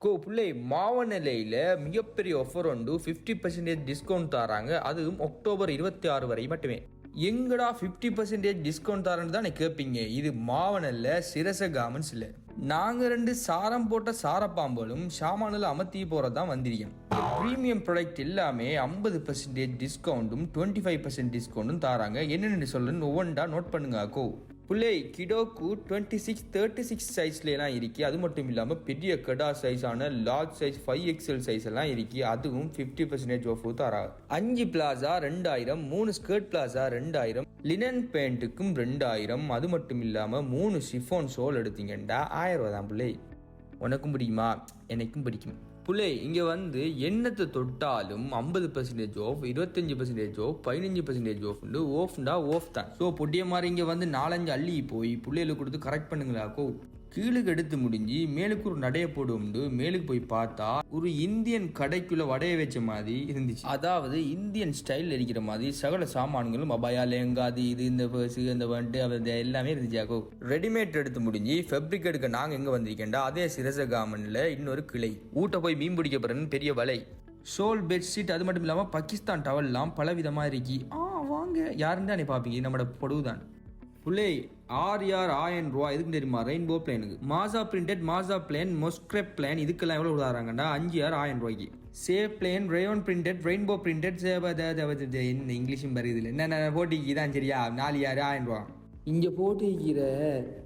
பிள்ளை மாவநிலையில் மிகப்பெரிய ஆஃபர் உண்டு. 50% டிஸ்கவுண்ட் தராங்க. அதுவும் அக்டோபர் 26 வரை மட்டுமே. எங்கடா 50% டிஸ்கவுண்ட் தரேன்னு தான் கேட்பீங்க. இது மாவனல்ல, சிரச கார்மெண்ட்ஸ் இல்லை. நாங்கள் 2 சாரம் போட்ட சாரப்பாம்பலும் சாமானில் அமர்த்தி போகிறதான் வந்திருக்கோம். ப்ரீமியம் ப்ராடக்ட் எல்லாமே 50% டிஸ்கவுண்ட்டும் 25% டிஸ்கவுண்ட்டும் தராங்க. என்னென்னு சொல்லுன்னு ஒவ்வொன்றா நோட் பண்ணுங்க அக்கோ. பிள்ளை கிடோக்கு 26, 36 சைஸ்லாம் இருக்கு. அது மட்டும் இல்லாமல் பெரிய கடா சைஸான லார்ஜ் சைஸ் 5XL சைஸ் எல்லாம் இருக்கு. அதுவும் 50% ஆஃப் தராங்க. 5 பிளாசா 2000, 3 ஸ்கர்ட் பிளாசா 2000, லினன் பேண்ட்டுக்கும் 2000. அது மட்டும் இல்லாமல் 3 ஷிஃபான் ஷோல் எடுத்தீங்கன்னா 1000 ரூபா தான். பிள்ளை உனக்கும் பிடிக்குமா? எனக்கும் பிடிக்கும். பிள்ளை இங்கே வந்து என்னத்தை தொட்டாலும் 50% ஆஃப், 25% ஆஃப், 15% ஆஃப்ண்டா ஆஃப் தான். ஸோ பொட்டிய மாதிரி இங்கே வந்து 4-5 அள்ளி போய் பிள்ளைகளுக்கு கொடுத்து கரெக்ட் பண்ணுங்களாக்கோ. கீழுக்கு எடுத்து முடிஞ்சு மேலுக்கு ஒரு நடைய போடுண்டு மேலுக்கு போய் பார்த்தா ஒரு இந்தியன் கடைக்குள்ள வடைய வச்ச மாதிரி இருந்துச்சு. அதாவது இந்தியன் ஸ்டைல் இருக்கிற மாதிரி சகல சாமான்களும் அபாயா லேங்காது இது இந்த பர்ஸு இந்த வந்துட்டு அது எல்லாமே இருந்துச்சாக்கோ. ரெடிமேட் எடுத்து முடிஞ்சு ஃபேப்ரிக் எடுக்க நாங்கள் எங்கே வந்திருக்கேன்டா அதே சிரச கார்மெண்ட்ல இன்னொரு கிளை. ஊட்ட போய் மீன் பிடிக்க போறேன்னு பெரிய வலை, ஷோல், பெட்ஷீட், அது மட்டும் இல்லாமல் பாகிஸ்தான் டவல்லாம் பல விதமாக இருக்கி. வாங்க யாருன்னு தானே பார்ப்பீங்க, நம்மளோட பொடுவுதான். பிள்ளை 1000 ரூபா. எதுக்கு தெரியுமா? ரெயின்போ பிளேனுக்கு. மாசா பிரிண்டட், மாசா பிளேன், மொஸ்கிரெப் பிளேன், இதுக்கெல்லாம் எவ்வளோ உதாராங்கண்டா 5000 ரூபாய்க்கு. Shape plain, rayon printed, rainbow printed, இந்த இங்கிலீஷும் வருது. என்ன போட்டிக்கு தான் சரியா 4000 ரூபா. இங்கே போட்டிருக்கிற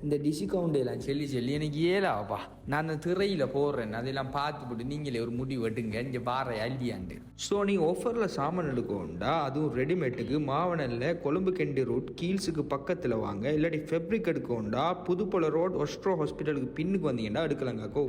இந்த டிஸ்கவுண்ட் எல்லாம் சொல்லி எனக்கு ஏலாப்பா. நான் அந்த திரையில் போடுறேன், அதெல்லாம் பார்த்து போட்டு நீங்களே ஒரு முடிவு வெட்டுங்க. இங்கே பாரு அள்ளியாண்டு. ஸோ நீங்கள் ஆஃபரில் சாமான் எடுக்கோண்டா அதுவும் ரெடிமேட்டுக்கு மாவனல்ல கொழும்பு கெண்டி ரோட் கீல்ஸுக்கு பக்கத்தில் வாங்க. இல்லாட்டி ஃபேப்ரிக் எடுக்கோண்டா புதுப்பொல ரோட் ஒஸ்ட்ரோ ஹாஸ்பிட்டலுக்கு பின்னுக்கு வந்தீங்கன்னா எடுக்கலாங்கக்கோ.